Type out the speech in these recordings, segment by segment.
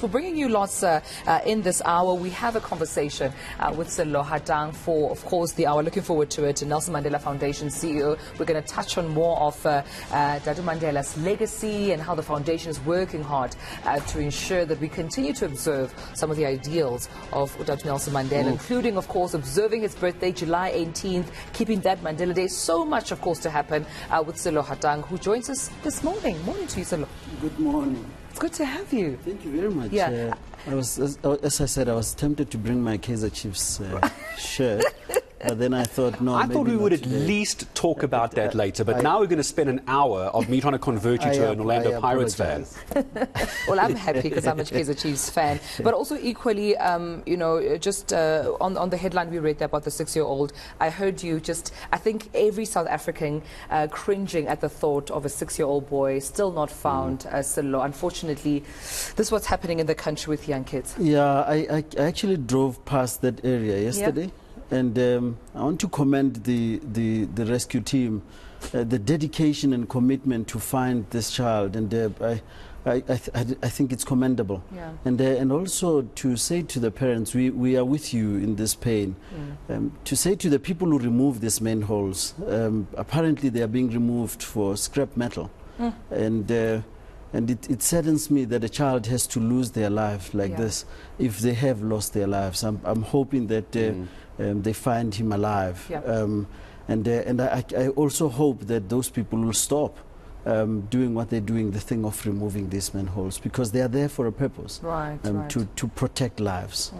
we're bringing you lots in this hour. We have a conversation with Sello Hatang for, of course, the hour. Looking forward to it. Nelson Mandela Foundation CEO. We're going to touch on more of Dadu Mandela's legacy and how the foundation is working hard to ensure that we continue to observe some of the ideals of Dadu Nelson Mandela, including, of course, observing his birthday, July 18th, keeping that Mandela Day. So much, of course, to happen with Sello Hatang, who joins us this morning. Morning to you, Sello. Good morning. It's good to have you. Thank you very much. Yeah. As I said, I was tempted to bring my Kaizer Chiefs shirt. But then I thought, no, I thought we would at least talk about that later, but now we're going to spend an hour of me trying to convert you to an Orlando Pirates fan. Well, I'm happy because I'm a Kaizer Chiefs fan. But also equally, you know, just on the headline we read there about the 6-year-old, I heard you I think every South African cringing at the thought of a 6-year-old boy still not found, Sello. Unfortunately, this is what's happening in the country with young kids. Yeah, I actually drove past that area yesterday. Yeah. And I want to commend the rescue team, the dedication and commitment to find this child, and I think it's commendable. Yeah. And also to say to the parents, we are with you in this pain. To say to the people who remove these manholes, apparently they are being removed for scrap metal, and it saddens me that a child has to lose their life like this if they have lost their lives. I'm hoping that they find him alive. And I also hope that those people will stop doing what they're doing, the thing of removing these manholes, because they are there for a purpose, to protect lives.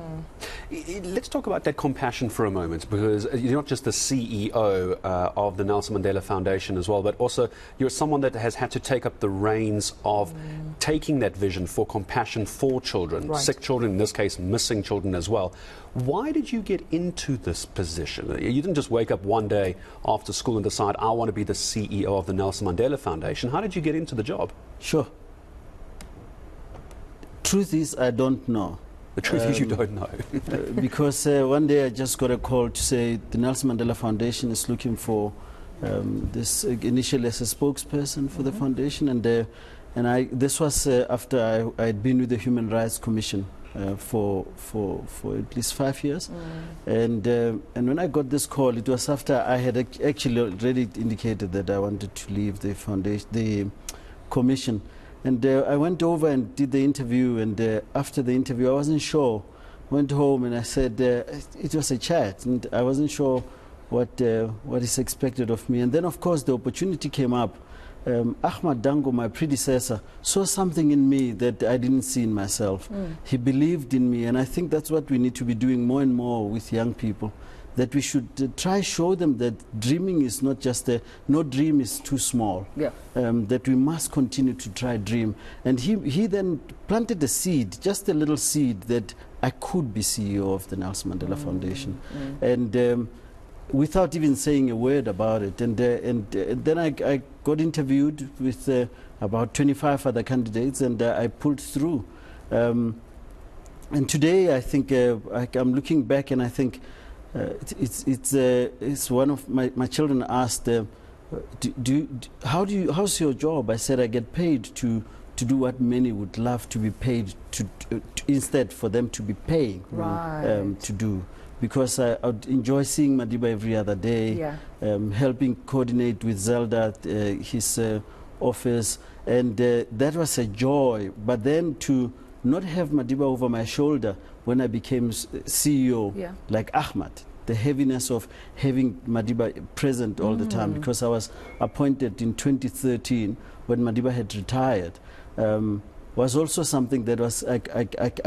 Let's talk about that compassion for a moment, because you're not just the CEO of the Nelson Mandela Foundation as well, but also you're someone that has had to take up the reins of taking that vision for compassion for children, sick children, in this case missing children as well. Why did you get into this position? You didn't just wake up one day after school and decide, I want to be the CEO of the Nelson Mandela Foundation. How did you get into the job? Sure. Truth is, I don't know. The truth is you don't know. Because one day I just got a call to say the Nelson Mandela Foundation is looking for this initially as a spokesperson for the foundation, and this was after I had been with the Human Rights Commission for at least 5 years, and when I got this call, it was after I had actually already indicated that I wanted to leave the foundation, the commission, and I went over and did the interview, and after the interview I wasn't sure. Went home and I said it was a chat, and I wasn't sure what is expected of me, and then of course the opportunity came up. Ahmad Dango, my predecessor, saw something in me that I didn't see in myself. He believed in me, and I think that's what we need to be doing more and more with young people, that we should try show them that dreaming is not just no dream is too small, that we must continue to try dream. And he then planted a seed, just a little seed, that I could be CEO of the Nelson Mandela Foundation. And without even saying a word about it. And then I got interviewed with about 25 other candidates, and I pulled through. And today I think I'm looking back, and I think it's one of my children asked, how's your job? I said I get paid to do what many would love to be paid to instead for them to be paying to do. Because I would enjoy seeing Madiba every other day, helping coordinate with Zelda, his office, and that was a joy. But then to not have Madiba over my shoulder when I became CEO, like Ahmad, the heaviness of having Madiba present all the time, because I was appointed in 2013 when Madiba had retired, was also something that was I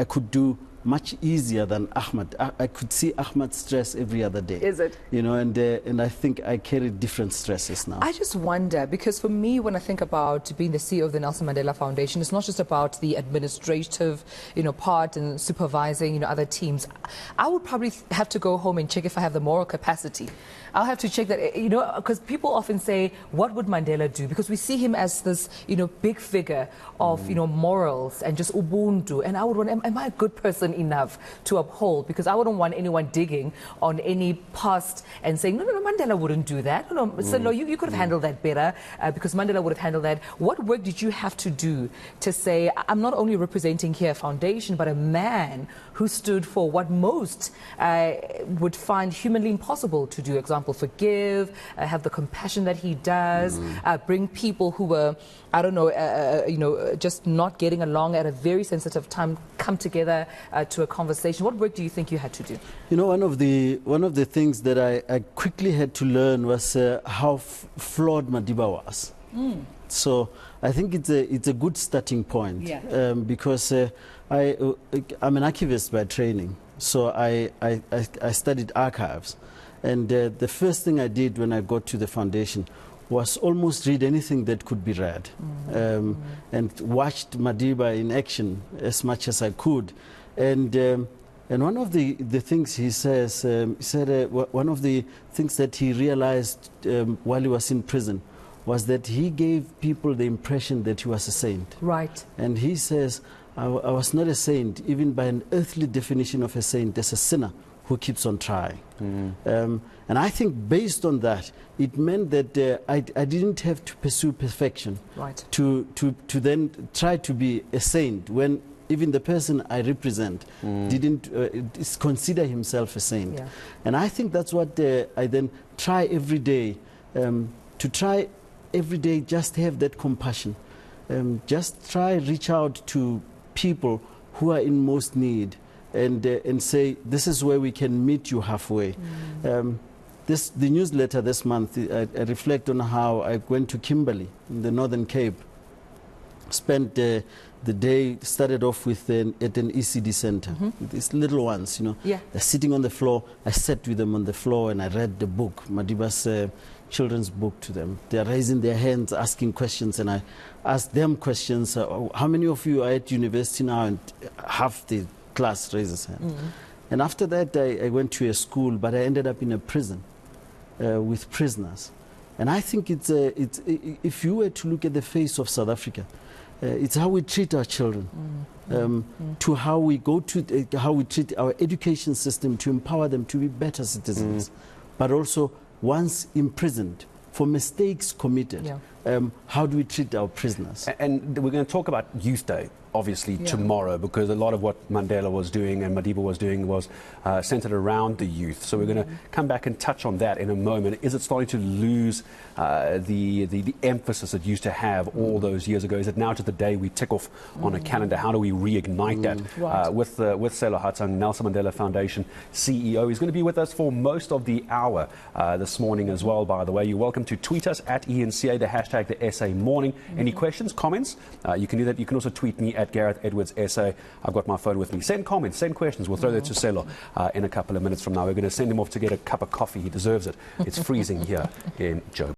could do much easier than Ahmad. I could see Ahmad's stress every other day. Is it? You know, and I think I carry different stresses now. I just wonder, because for me, when I think about being the CEO of the Nelson Mandela Foundation, it's not just about the administrative, part and supervising, other teams. I would probably have to go home and check if I have the moral capacity. I'll have to check that, because people often say, what would Mandela do? Because we see him as this, big figure of, morals and just ubuntu. And I would wonder, am I a good person enough to uphold? Because I wouldn't want anyone digging on any past and saying, no, Mandela wouldn't do that. No, Sello, you could have handled that better because Mandela would have handled that. What work did you have to do to say, I'm not only representing here a foundation, but a man who stood for what most would find humanly impossible to do? Example, forgive, have the compassion that he does, bring people who were, I don't know, just not getting along at a very sensitive time, come together to a conversation. What work do you think you had to do? You know, one of the things that I quickly had to learn was how flawed Madiba was. So I think it's a good starting point, because I'm an archivist by training. So I studied archives, and the first thing I did when I got to the foundation was almost read anything that could be read, and watched Madiba in action as much as I could. And one of the things he says, he said one of the things that he realized while he was in prison was that he gave people the impression that he was a saint. Right. And he says, I was not a saint, even by an earthly definition of a saint. There's a sinner who keeps on trying. And I think based on that, it meant that I didn't have to pursue perfection, right, to then try to be a saint when even the person I represent didn't consider himself a saint. Yeah. And I think that's what I then try every day, to try every day just have that compassion. Just try reach out to people who are in most need, and say, this is where we can meet you halfway. The newsletter this month, I reflect on how I went to Kimberley in the Northern Cape, spent the day, started off with at an ECD center. These little ones, you know, they're sitting on the floor. I sat with them on the floor and I read the book, Madiba's children's book, to them. They're raising their hands, asking questions, and I asked them questions. How many of you are at university now? And half the class raises hand. And after that, I went to a school, but I ended up in a prison with prisoners. And I think it's if you were to look at the face of South Africa, it's how we treat our children, to how we go to how we treat our education system to empower them to be better citizens, but also once imprisoned for mistakes committed, how do we treat our prisoners? And we're going to talk about Youth Day, obviously, tomorrow, because a lot of what Mandela was doing and Madiba was doing was centered around the youth. So we're going to come back and touch on that in a moment. Is it starting to lose the emphasis it used to have all those years ago? Is it now just the day we tick off on a calendar? How do we reignite that? With Sello Hatang, Nelson Mandela Foundation CEO. He's going to be with us for most of the hour this morning as well, by the way. You're welcome to tweet us at eNCA, the hashtag the SA Morning. Any questions, comments? You can do that. You can also tweet me at Gareth Edwards SA. I've got my phone with me. Send comments, send questions. We'll throw that to Sello in a couple of minutes from now. We're going to send him off to get a cup of coffee. He deserves it. It's freezing here in Joburg.